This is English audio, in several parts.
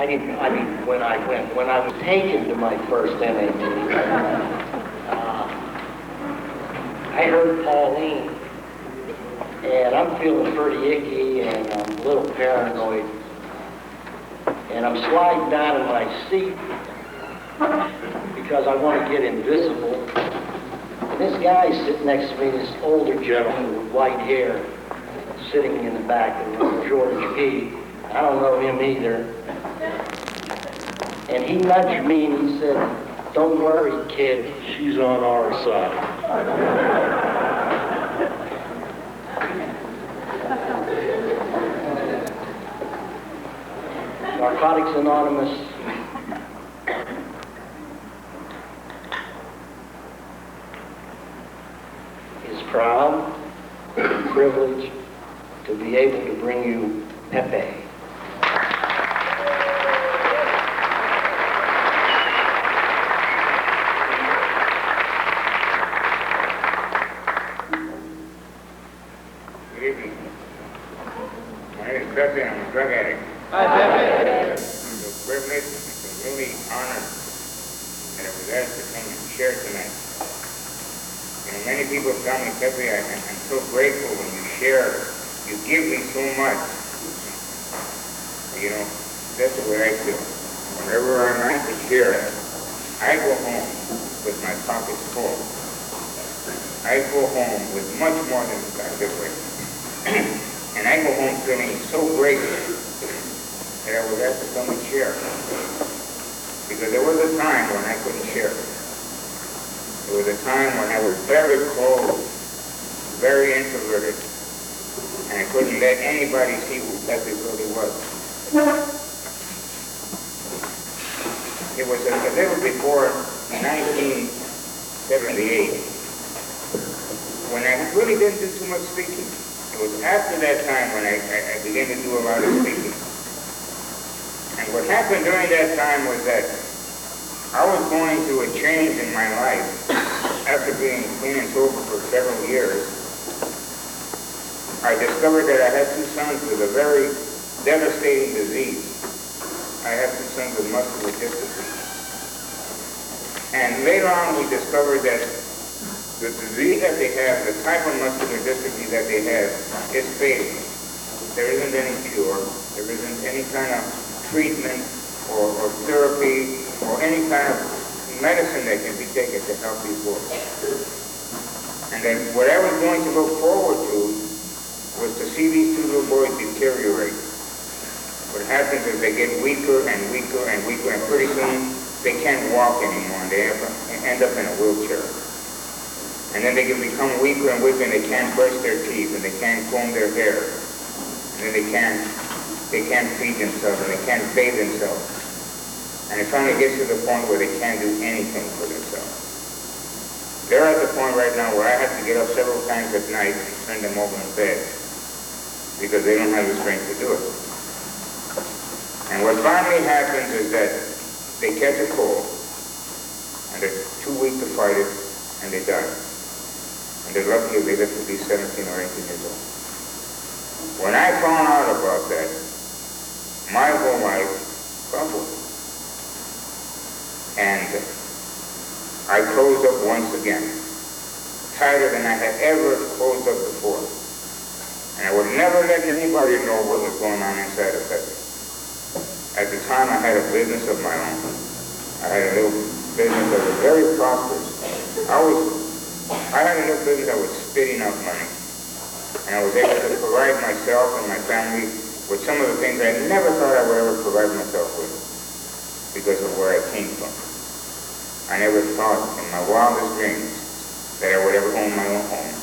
when I was taken to my first NAD, I heard Pauline, and I'm feeling pretty icky, and I'm a little paranoid, and I'm sliding down in my seat because I want to get invisible. And this guy sitting next to me, this older gentleman with white hair, sitting in the back of George P. I don't know him either. And he nudged me and he said, "Don't worry, kid, she's on our side." Narcotics Anonymous is proud and privileged to be able to bring you Pepe. Good evening. My name is Pepe, I'm a drug addict. Hi, Pepe. It's a privilege, it's a really honor that I was asked to come and share tonight. You know, many people tell me, Pepe, I'm so grateful when you share. You give me so much. You know, that's the way I feel. Whenever I'm asked to share, I go home with my pockets full. I go home with much more than I live with. And I go home feeling so grateful that I was asked to come and share. Because there was a time when I couldn't share. There was a time when I was very closed, very introverted, and I couldn't let anybody see who Pepe really was. It was a little before 1978 when I really didn't do too much speaking. It was after that time when I began to do a lot of speaking. And what happened during that time was that I was going through a change in my life after being clean and sober for several years. I discovered that I had two sons with a very devastating disease. I have two sons with muscular dystrophy. And later on we discovered that the disease that they have, the type of muscular dystrophy that they have, is fatal. There isn't any cure. There isn't any kind of treatment or therapy or any kind of medicine that can be taken to help these boys. And then what I was going to look forward to was to see these two little boys deteriorate. What happens is they get weaker and weaker and weaker, and pretty soon they can't walk anymore, and they end up in a wheelchair. And then they can become weaker and weaker, and they can't brush their teeth, and they can't comb their hair, and then they can't feed themselves, and they can't bathe themselves. And it finally gets to the point where they can't do anything for themselves. They're at the point right now where I have to get up several times at night and send them over in bed because they don't have the strength to do it. And what finally happens is that they catch a cold, and they're too weak to fight it, and they die. And they're lucky if they live to be 17 or 18 years old. When I found out about that, my whole life crumbled. And I closed up once again, tighter than I had ever closed up before. And I would never let anybody know what was going on inside of Pepe. At the time, I had a business of my own. I had a little business that was very prosperous. I had a little business that was spitting out money. And I was able to provide myself and my family with some of the things I never thought I would ever provide myself with because of where I came from. I never thought in my wildest dreams that I would ever own my own home.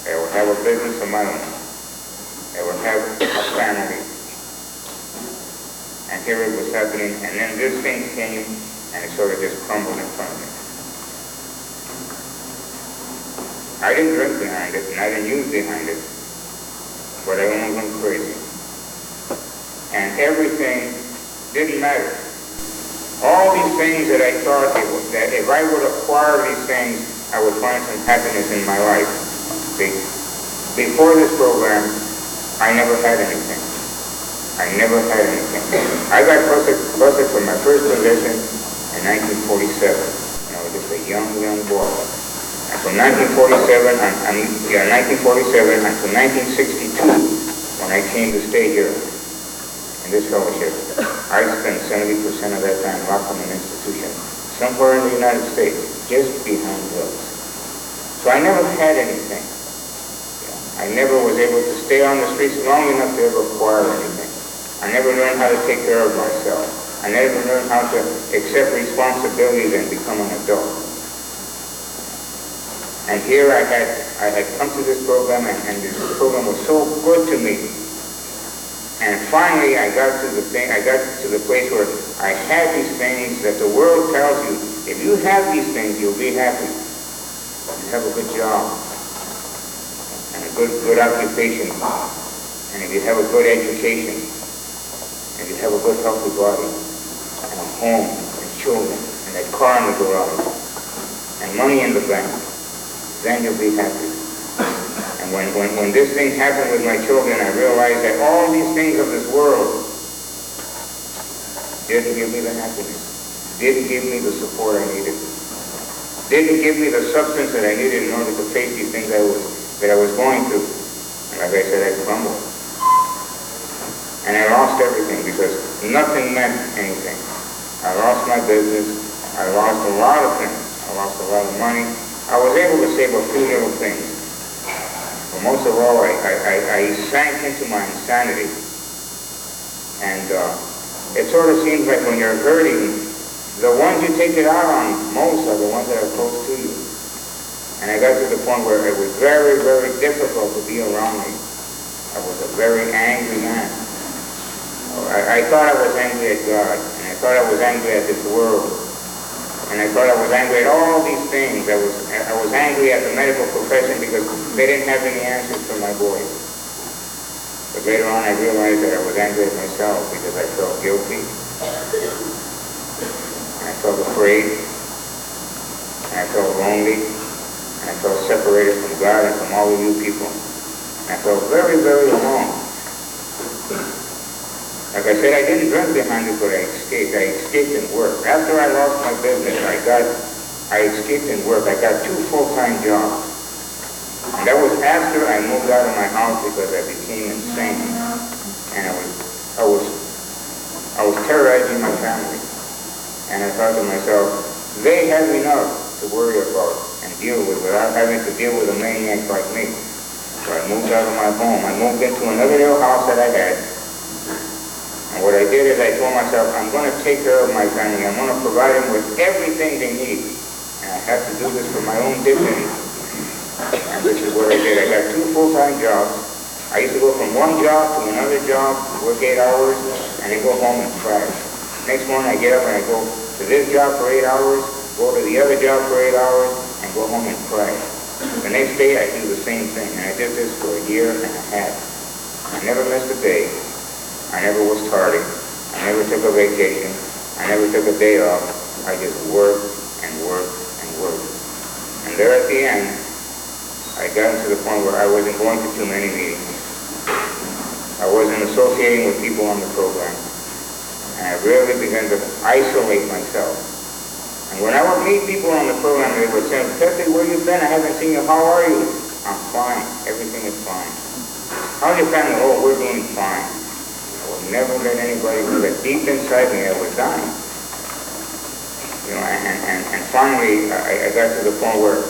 That I would have a business of my own. That I would have a family. And here it was happening, and then this thing came, and it sort of just crumbled in front of me. I didn't drink behind it, and I didn't use behind it, but I almost went crazy. And everything didn't matter. All these things that I thought that if I would acquire these things, I would find some happiness in my life. Before this program, I never had anything. I never had anything. I got busted for my first possession in 1947, when I was just a young boy. And from 1947 until 1962, when I came to stay here in this fellowship, I spent 70% of that time locked in an institution somewhere in the United States, just behind drugs. So I never had anything. I never was able to stay on the streets long enough to ever acquire anything. I never learned how to take care of myself. I never learned how to accept responsibilities and become an adult. And here I had come to this program, and this program was so good to me. And finally I got to the place where I had these things that the world tells you, if you have these things, you'll be happy. You have a good job, and a good occupation, and if you have a good education, and you have a good healthy body, and a home, and children, and that car in the garage, and money in the bank, then you'll be happy. And when this thing happened with my children, I realized that all these things of this world didn't give me the happiness, didn't give me the support I needed, didn't give me the substance that I needed in order to face these things that I was going through. And like I said, I crumbled. And I lost everything because nothing meant anything. I lost my business. I lost a lot of things. I lost a lot of money. I was able to save a few little things. But most of all, I sank into my insanity. And it sort of seems like when you're hurting, the ones you take it out on most are the ones that are close to you. And I got to the point where it was very, very difficult to be around me. I was a very angry man. I thought I was angry at God, and I thought I was angry at this world, and I thought I was angry at all these things. I was angry at the medical profession because they didn't have any answers for my boys. But later on I realized that I was angry at myself because I felt guilty, and I felt afraid, and I felt lonely, and I felt separated from God and from all of you people. And I felt very, very alone. Like I said, I didn't drink behind it, but I escaped. I escaped in work. After I lost my business, I escaped in work. I got 2 full-time jobs. And that was after I moved out of my house because I became insane. And I was terrorizing my family. And I thought to myself, they have enough to worry about and deal with without having to deal with a maniac like me. So I moved out of my home. I moved into another little house that I had. And what I did is I told myself, I'm going to take care of my family. I'm going to provide them with everything they need. And I have to do this for my own dignity. And this is what I did. I got 2 full-time jobs. I used to go from one job to another job, work 8 hours, and then go home and crash. Next morning I get up and I go to this job for 8 hours, go to the other job for 8 hours, and go home and crash. The next day I do the same thing. And I did this for a year and a half. I never missed a day. I never was tardy. I never took a vacation. I never took a day off. I just worked and worked and worked. And there at the end, I got to the point where I wasn't going to too many meetings. I wasn't associating with people on the program. And I really began to isolate myself. And when I would meet people on the program, they would say, Pepe, where you been? I haven't seen you. How are you? I'm fine. Everything is fine. How's your family? Oh, we're doing fine. Never let anybody know that deep inside me I was dying. You know, and finally I got to the point where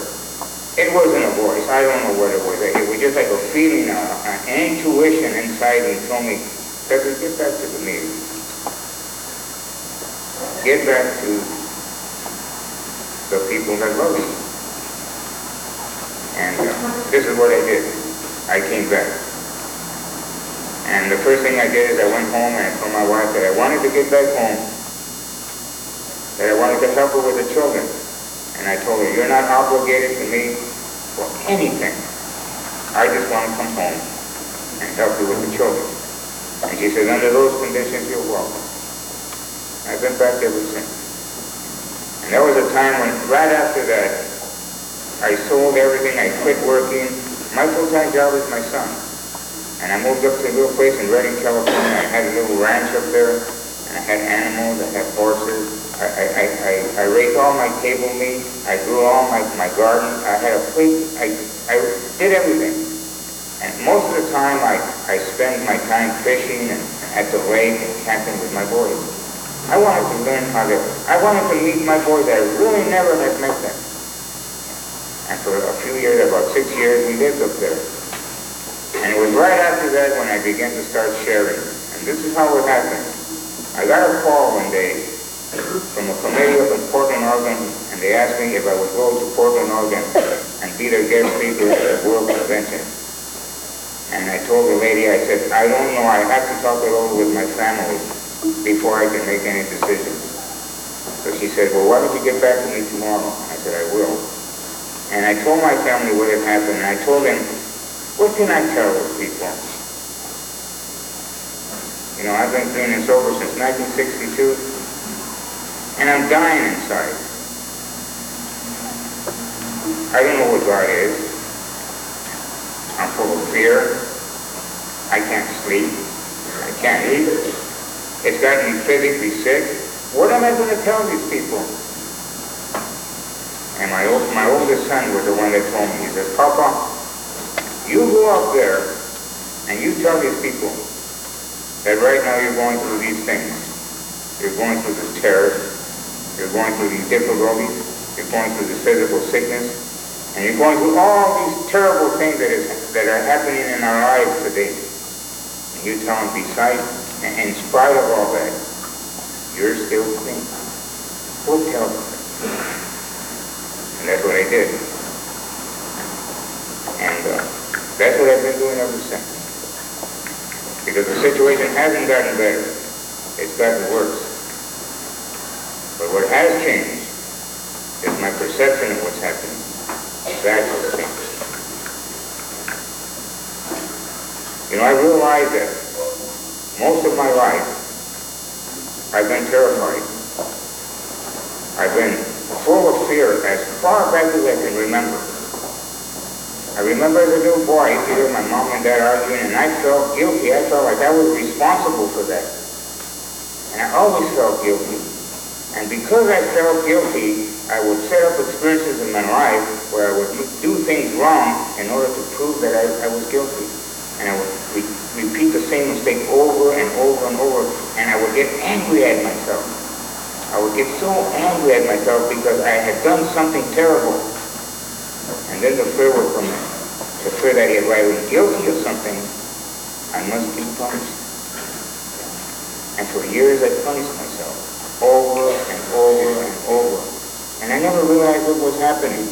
it wasn't a voice. I don't know what it was. It was just like a feeling, an intuition inside me told me, Pepe, get back to the meeting. Get back to the people that love you. And this is what I did. I came back. And the first thing I did is I went home and I told my wife that I wanted to get back home, that I wanted to help her with the children. And I told her, you're not obligated to me for anything. I just want to come home and help you with the children. And she said, under those conditions, you're welcome. I've been back ever since. And there was a time when, right after that, I sold everything, I quit working. My full-time job is my son. And I moved up to a little place in Redding, California. I had a little ranch up there, and I had animals, I had horses. I raised all my table meat. I grew all my garden. I had a place. I did everything. And most of the time, I spent my time fishing and at the lake and camping with my boys. I wanted to learn I wanted to meet my boys. I really never had met them. And for a few years, about 6 years, we lived up there. And it was right after that when I began to start sharing. And this is how it happened. I got a call one day from a committee up in Portland, Oregon, and they asked me if I would go to Portland, Oregon and be their guest speaker at the World Convention. And I told the lady, I said, I don't know, I have to talk it over with my family before I can make any decisions. So she said, well, why don't you get back to me tomorrow? I said, I will. And I told my family what had happened, and I told them, what can I tell those people? You know, I've been clean and sober since 1962, and I'm dying inside. I don't know what God is. I'm full of fear. I can't sleep. I can't eat. It's got me physically sick. What am I going to tell these people? And my oldest son was the one that told me. He says, Papa, you go up there and you tell these people that right now you're going through these things. You're going through this terror. You're going through these difficulties. You're going through this physical sickness. And you're going through all these terrible things that are happening in our lives today. And you tell them, besides, and in spite of all that, you're still clean. Who tells them? And that's what I did. And that's what I've been doing ever since. Because the situation hasn't gotten better. It's gotten worse. But what has changed is my perception of what's happening. That has changed. You know, I realize that most of my life I've been terrified. I've been full of fear as far back as I can remember. I remember as a little boy, I used to hear my mom and dad arguing, and I felt guilty. I felt like I was responsible for that. And I always felt guilty. And because I felt guilty, I would set up experiences in my life where I would do things wrong in order to prove that I was guilty. And I would repeat the same mistake over and over and over, and I would get angry at myself. I would get so angry at myself because I had done something terrible. And then the fear would come in. The fear that if I was guilty of something, I must be punished. And for years I punished myself over and over and over. And I never realized what was happening.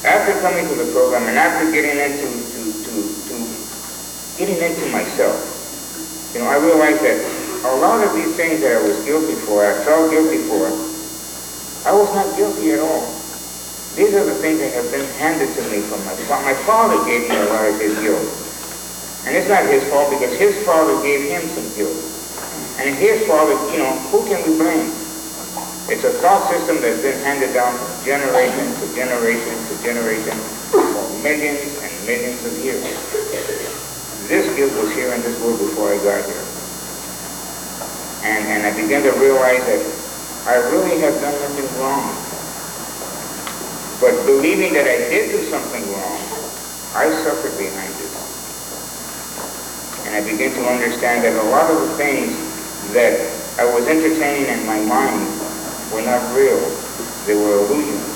After coming to the program and after getting into myself, you know, I realized that a lot of these things that I was guilty for, I felt guilty for, I was not guilty at all. These are the things that have been handed to me from my father. My father gave me a lot of his guilt. And it's not his fault because his father gave him some guilt. And his father, you know, who can we blame? It's a thought system that's been handed down from generation to generation to generation for millions and millions of years. This guilt was here in this world before I got here. And I began to realize that I really have done nothing wrong. But believing that I did do something wrong, I suffered behind this. And I began to understand that a lot of the things that I was entertaining in my mind were not real. They were illusions.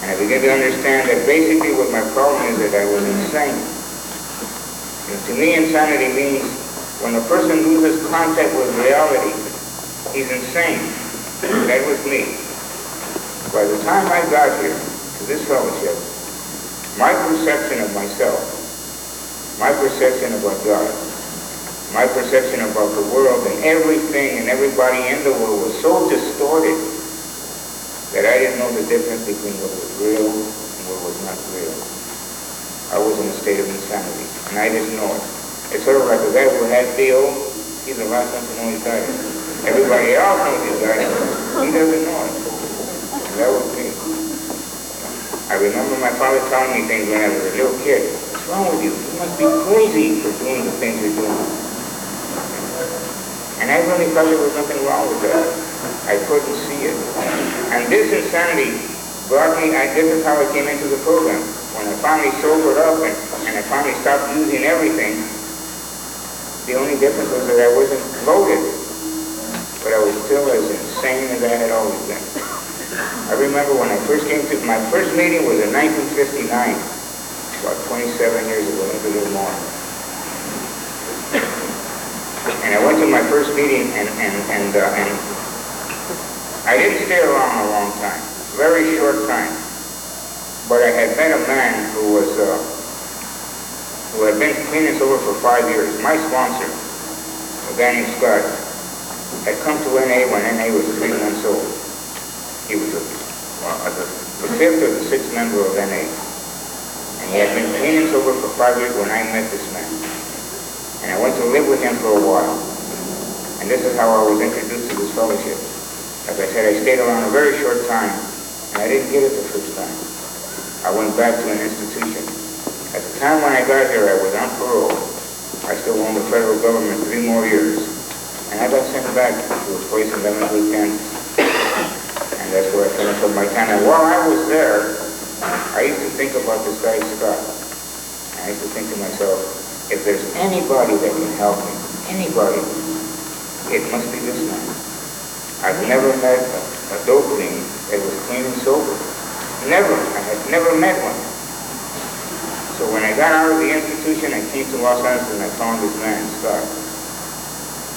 And I began to understand that basically what my problem is that I was insane. And to me, insanity means when a person loses contact with reality, he's insane. That was me. By the time I got here to this fellowship, my perception of myself, my perception about God, my perception about the world and everything and everybody in the world was so distorted that I didn't know the difference between what was real and what was not real. I was in a state of insanity, and I didn't know it. It's sort of like the guy who has Bill, he's the last one to know he's got it. Everybody else knows he's got it. He doesn't know it. And that was me. I remember my father telling me things when I was a little kid, as wrong with you? You must be crazy for doing the things you're doing. And I really thought there was nothing wrong with that. I couldn't see it. And this insanity brought me, this is how I came into the program. When I finally sobered up and I finally stopped using everything, the only difference was that I wasn't loaded, but I was still as insane as I had always been. I remember when I first came to, my first meeting was in 1959, about 27 years ago, maybe a little more. And I went to my first meeting and I didn't stay around a long time, very short time. But I had met a man who had been clean and sober for 5 years. My sponsor, a guy named Scott, had come to NA when NA was 3 months old. He was the 5th or the 6th member of NA. And he had been clean and sober for 5 years when I met this man. And I went to live with him for a while. And this is how I was introduced to this fellowship. As I said, I stayed around a very short time, and I didn't get it the first time. I went back to an institution. At the time when I got here, I was on parole. I still owned the federal government 3 more years. And I got sent back to a place in Lemonwood, Kansas. And that's where I finished up my time. And while I was there, I used to think about this guy, Scott. And I used to think to myself, if there's anybody that can help me, anybody, it must be this man. I've never met a dope fiend that was clean and sober. Never. I had never met one. So when I got out of the institution, I came to Los Angeles and I found this man, Scott.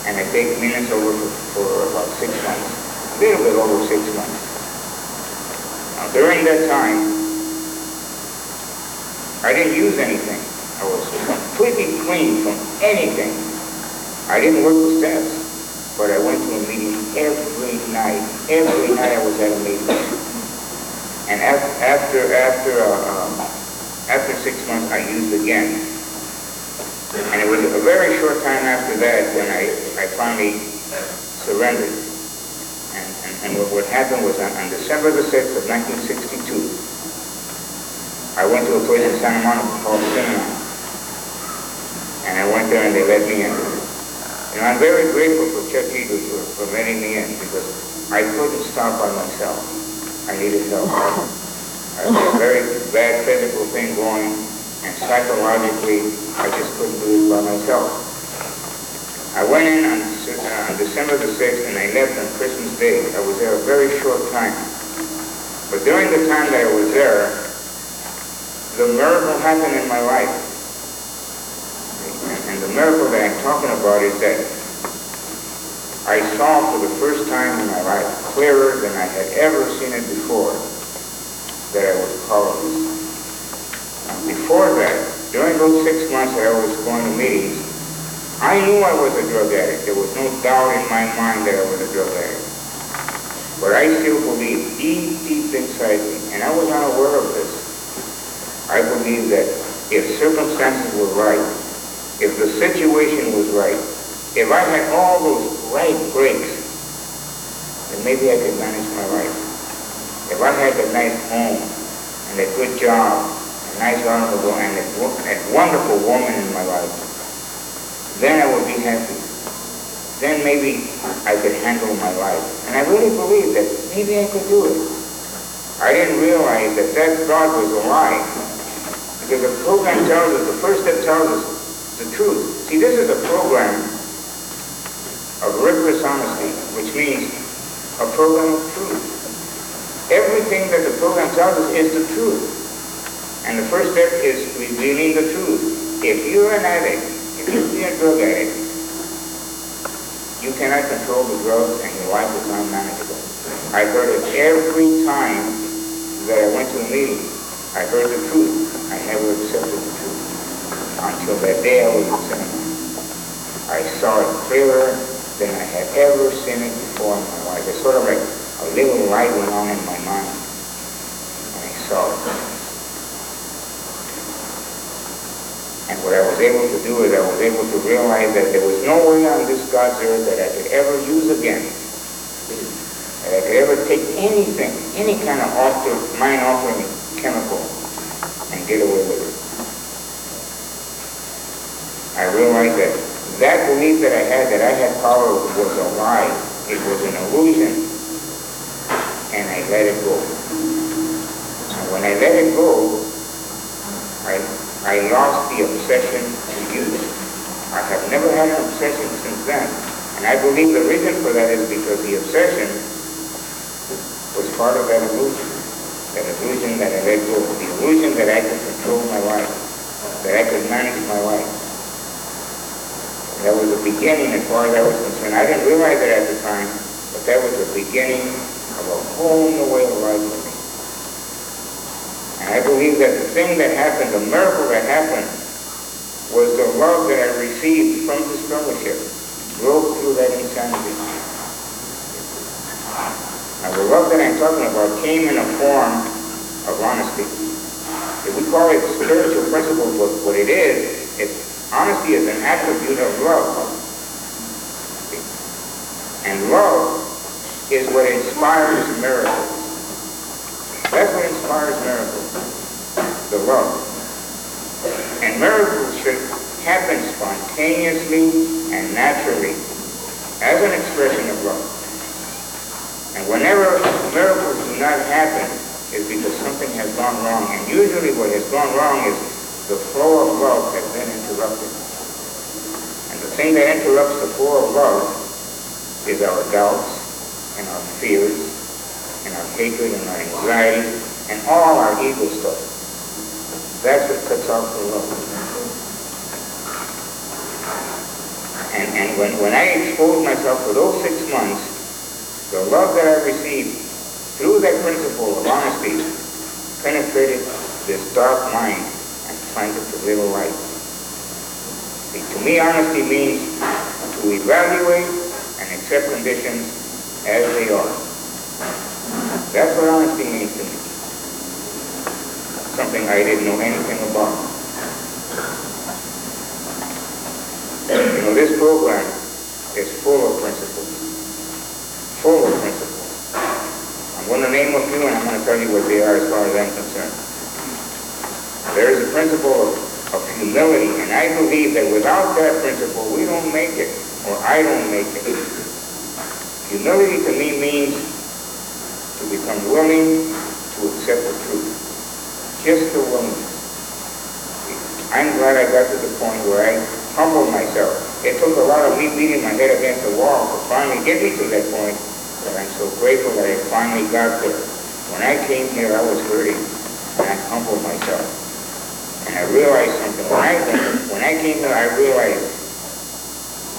And I stayed clean and sober for about 6 months. A little bit over 6 months. Now during that time, I didn't use anything. I was completely clean from anything. I didn't work the steps, but I went to a meeting every night. Every night I was at a meeting. And after 6 months, I used again. And it was a very short time after that when I finally surrendered. And what happened was on December the 6th of 1962, I went to a place in Santa Monica called Cinema. And I went there and they let me in. You know, I'm very grateful for Chuck Eagle for letting me in because I couldn't stop by myself. I needed help. I had a very bad physical thing going, and psychologically, I just couldn't do it by myself. I went in on December the 6th and I left on Christmas Day. I was there a very short time. But during the time that I was there, the miracle happened in my life. And the miracle that I'm talking about is that I saw for the first time in my life, clearer than I had ever seen it before, that I was powerless. Now, before that, during those 6 months that I was going to meetings, I knew I was a drug addict. There was no doubt in my mind that I was a drug addict. But I still believed deep, deep inside me, and I was unaware of this. I believed that if circumstances were right, if the situation was right, if I had all those right breaks, then maybe I could manage my life. If I had a nice home and a good job, a nice automobile, and a wonderful woman in my life, then I would be happy. Then maybe I could handle my life. And I really believed that maybe I could do it. I didn't realize that that thought was a lie. Because the program tells us, the first step tells us the truth. See, this is a program of rigorous honesty, which means a program of truth. Everything that the program tells us is the truth. And the first step is revealing the truth. If you're an addict, if you're a drug addict, you cannot control the drugs and your life is unmanageable. I heard it every time that I went to a meeting. I heard the truth. I never accepted the truth. Until that day I was in cinema. I saw it clearer than I had ever seen it before in my life. It's sort of like a little light went on in my mind. And I saw it. And what I was able to do is I was able to realize that there was no way on this God's earth that I could ever use again. That I could ever take anything, any kind of mind-altering chemical and get away with it. I realized that that belief that I had power was a lie. It was an illusion. And I let it go. And when I let it go, I lost the obsession to use. I have never had an obsession since then. And I believe the reason for that is because the obsession was part of that illusion. That illusion that I let go. The illusion that I could control my life. That I could manage my life. That was the beginning as far as I was concerned. I didn't realize it at the time, but that was the beginning of a whole new way of life for me. And I believe that the thing that happened, the miracle that happened, was the love that I received from this fellowship. Broke through that insanity. Now the love that I'm talking about came in a form of honesty. If we call it spiritual principles, what it is honesty is an attribute of love. And love is what inspires miracles. That's what inspires miracles. The love. And miracles should happen spontaneously and naturally as an expression of love. And whenever miracles do not happen, it's because something has gone wrong. And usually what has gone wrong is the flow of love has been interrupted. And the thing that interrupts the flow of love is our doubts and our fears and our hatred and our anxiety and all our ego stuff. That's what cuts off the love. And when I exposed myself for those 6 months, the love that I received through that principle of honesty penetrated this dark mind and planted a little light. See, to me, honesty means to evaluate and accept conditions as they are. That's what honesty means to me. Something I didn't know anything about. You know, this program is full of principles. Full of principles. I'm going to name a few and I'm going to tell you what they are as far as I'm concerned. There is a principle of humility, and I believe that without that principle we don't make it, or I don't make it. Humility to me means to become willing to accept the truth. Just the willingness. I'm glad I got to the point where I humbled myself. It took a lot of me beating my head against the wall to finally get me to that point, but I'm so grateful that I finally got there. When I came here, I was hurting, and I humbled myself. And I realized something. When I came here, I realized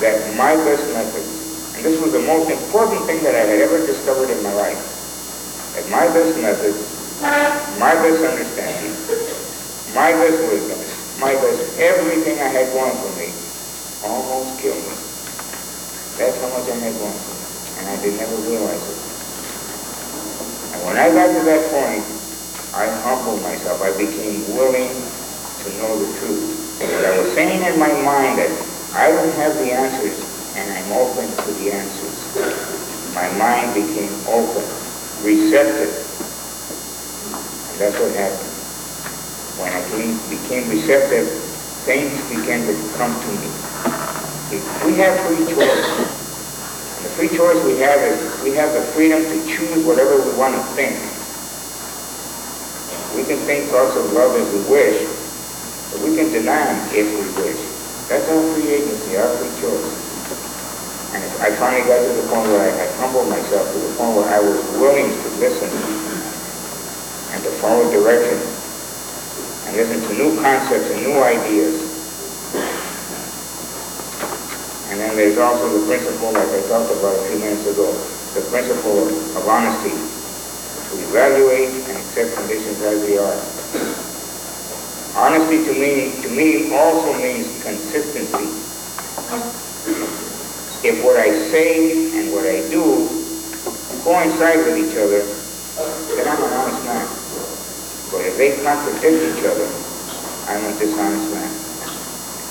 that my best methods, and this was the most important thing that I had ever discovered in my life, that my best methods, my best understanding, my best wisdom, my best everything I had going for me almost killed me. That's how much I had going for me. And I did never realize it. And when I got to that point, I humbled myself. I became willing to know the truth. But I was saying in my mind that I don't have the answers, and I'm open to the answers. My mind became open, receptive. And that's what happened. When I became receptive, things began to come to me. We have free choice. And the free choice we have is we have the freedom to choose whatever we want to think. We can think thoughts of love as we wish, but we can deny them if we wish. That's our free agency, our free choice. And I finally got to the point where I humbled myself to the point where I was willing to listen and to follow direction and listen to new concepts and new ideas. And then there's also the principle, like I talked about a few minutes ago, the principle of honesty, to evaluate and accept conditions as they are. Honesty to me also means consistency. If what I say and what I do coincide with each other, then I'm an honest man. But if they contradict each other, I'm a dishonest man.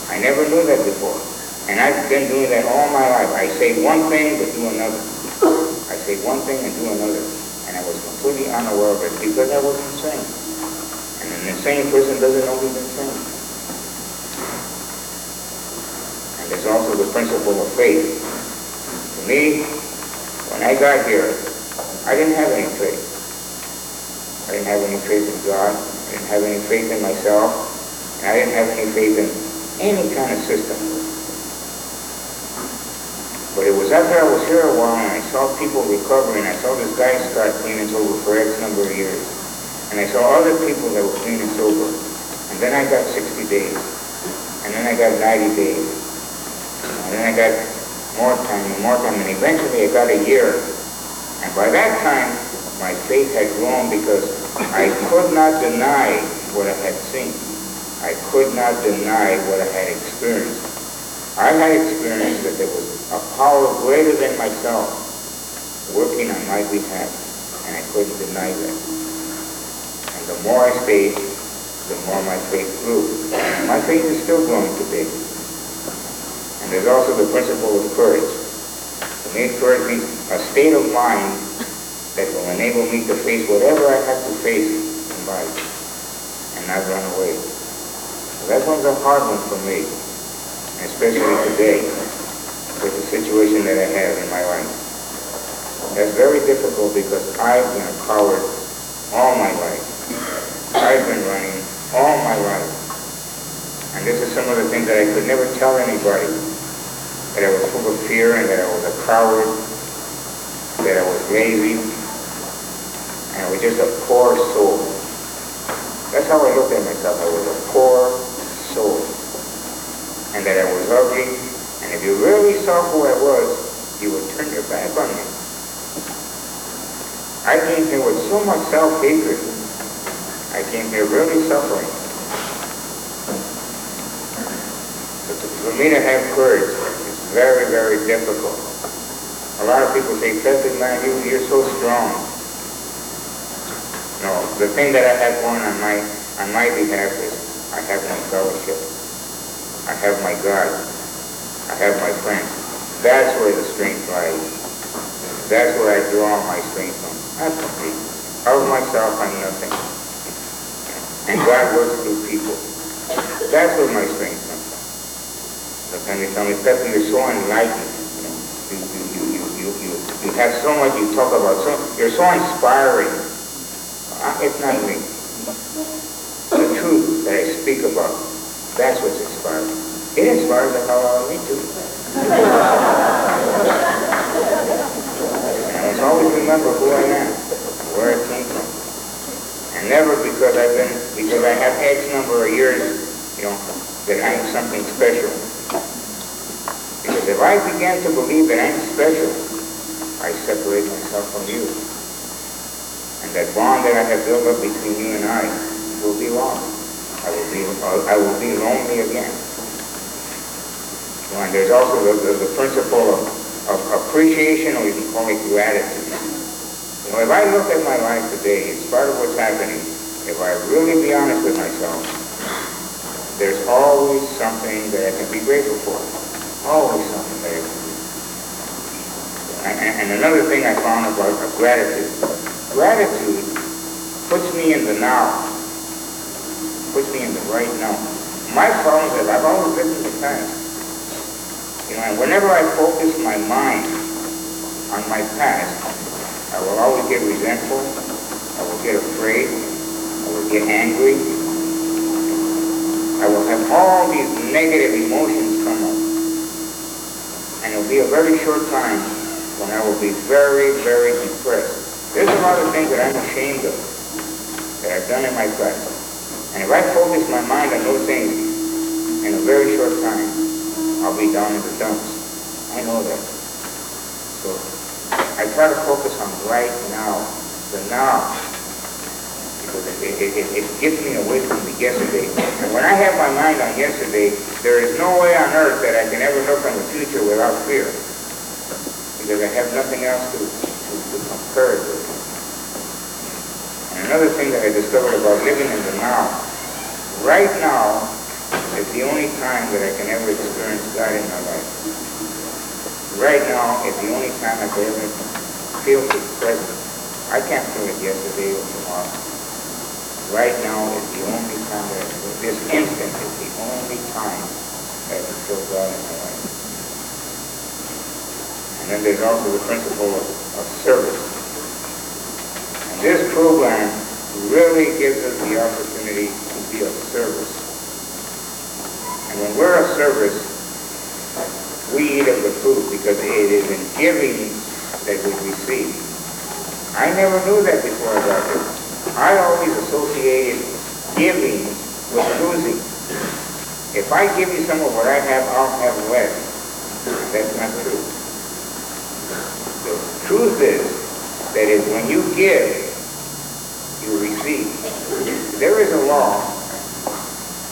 I never knew that before. And I've been doing that all my life. I say one thing but do another. I say one thing and do another. And I was completely unaware of it because I was insane. And an insane person doesn't know he's insane. there's also the principle of faith. To me, when I got here, I didn't have any faith. I didn't have any faith in God. I didn't have any faith in myself. And I didn't have any faith in any kind of system. But it was after I was here a while and I saw people recovering. I saw this guy start clean and sober for X number of years. And I saw other people that were clean and sober. And then I got 60 days. And then I got 90 days. And then I got more time and more time. And eventually I got a year. And by that time, my faith had grown because I could not deny what I had seen. I could not deny what I had experienced. I had experienced that there was a power greater than myself working on my behalf. And I couldn't deny that. And the more I stayed, the more my faith grew. And my faith is still growing today. And there's also the principle of courage. To me, courage means a state of mind that will enable me to face whatever I have to face in life and not run away. So that one's a hard one for me, and especially today with the situation that I have in my life. That's very difficult because I've been a coward all my life. I've been running all my life. And this is some of the things that I could never tell anybody. That I was full of fear and that I was a coward, that I was lazy, and I was just a poor soul. That's how I looked at myself. I was a poor soul. And that I was ugly. And if you really saw who I was, you would turn your back on me. I came here with so much self-hatred. I came here really suffering. So for me to have courage is very, very difficult. A lot of people say, Pepe, man, you're so strong. No, the thing that I have going on my behalf is I have my fellowship. I have my God. I have my friends. That's where the strength lies. That's where I draw my strength from. Not from me. Of myself, I'm nothing. And God works through people. That's where my strength comes from. Sometimes they tell me, Pepe, you're so enlightened. You have so much you talk about. You're so inspiring. It's not me. The truth that I speak about, that's what's inspiring. It inspires the hell out of me too. And I must always remember who I am, where I came from. And never because I have X number of years, that I'm something special. Because if I begin to believe that I'm special, I separate myself from you. And that bond that I have built up between you and I will be lost. I will be lonely again. And there's also the principle of appreciation, or you can call it gratitude. If I look at my life today, in spite of what's happening, if I really be honest with myself, there's always something that I can be grateful for. Always something that I can be. And another thing I found about gratitude. Gratitude puts me in the now. Puts me in the right now. My problems is I've always lived in the past. And whenever I focus my mind on my past, I will always get resentful, I will get afraid, I will get angry, I will have all these negative emotions come up. And it'll be a very short time when I will be very, very depressed. There's a lot of things that I'm ashamed of, that I've done in my past. And if I focus my mind on those things in a very short time, I'll be down in the dumps. I know that. So I try to focus on right now, the now, because it gets me away from the yesterday. And when I have my mind on yesterday, there is no way on earth that I can ever look on the future without fear, because I have nothing else to compare it with. And another thing that I discovered about living in the now, right now is the only time that I can ever experience God in my life. Right now is the only time I can ever feel His presence. I can't feel it yesterday or tomorrow. Right now is the only time that this instant is the only time that I can feel God in my life. And then there's also the principle of service. And this program really gives us the opportunity to be of service. And when we're of service, we eat of the fruit because it is in giving that we receive. I never knew that before I got here. I always associated giving with losing. If I give you some of what I have, I'll have less. That's not true. The truth is that is when you give, you receive. There is a law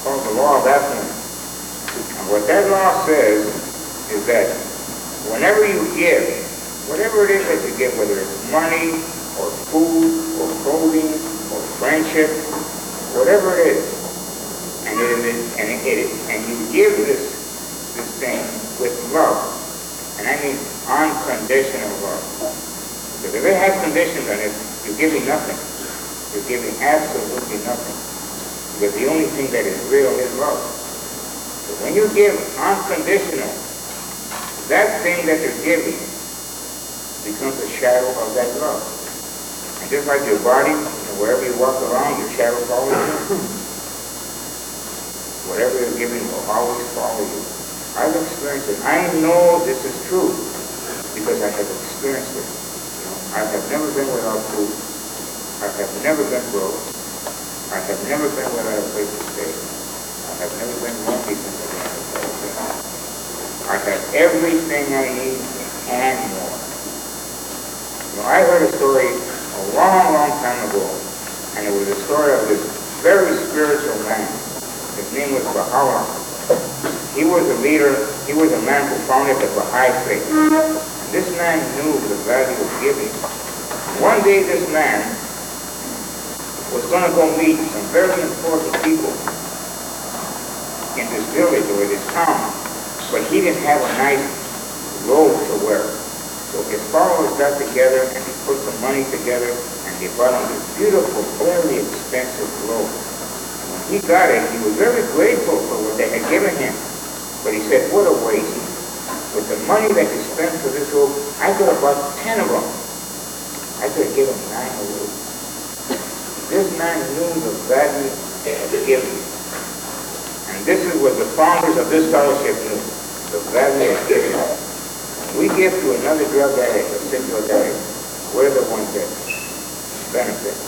called the law of affluence. And what that law says is that whenever you give, whatever it is that you give, whether it's money or food or clothing or friendship, whatever it is, and you give this thing with love, and I mean unconditional love. Because if it has conditions on it, you're giving nothing. You're giving absolutely nothing. Because the only thing that is real is love. So when you give unconditional, that thing that you're giving becomes a shadow of that love. And just like your body, wherever you walk around, your shadow follows you. Whatever you're giving will always follow you. I've experienced it. I know this is true because I have experienced it. I have never been without food. I have never been broke. I have never been without a place to stay. I have never been lonely since I've been in the I have everything I need and more. I heard a story a long, long time ago, and it was a story of this very spiritual man. His name was Baha'u'llah. He was a leader, he was a man who founded the Baha'i faith. And this man knew the value of giving. One day this man was going to go meet some very important people in this village or this town, but he didn't have a nice robe to wear. So his followers got together and they put some money together and they bought him this beautiful, very expensive robe. And when he got it, he was very grateful for what they had given him. But he said, what a waste. With the money that you spent for this robe, I could have bought 10 of them. I could have given 9 away. This man knew the value of giving. And this is what the founders of this fellowship knew, the value of giving. When we give to another drug addict or sick drug addict, we're the ones that benefit.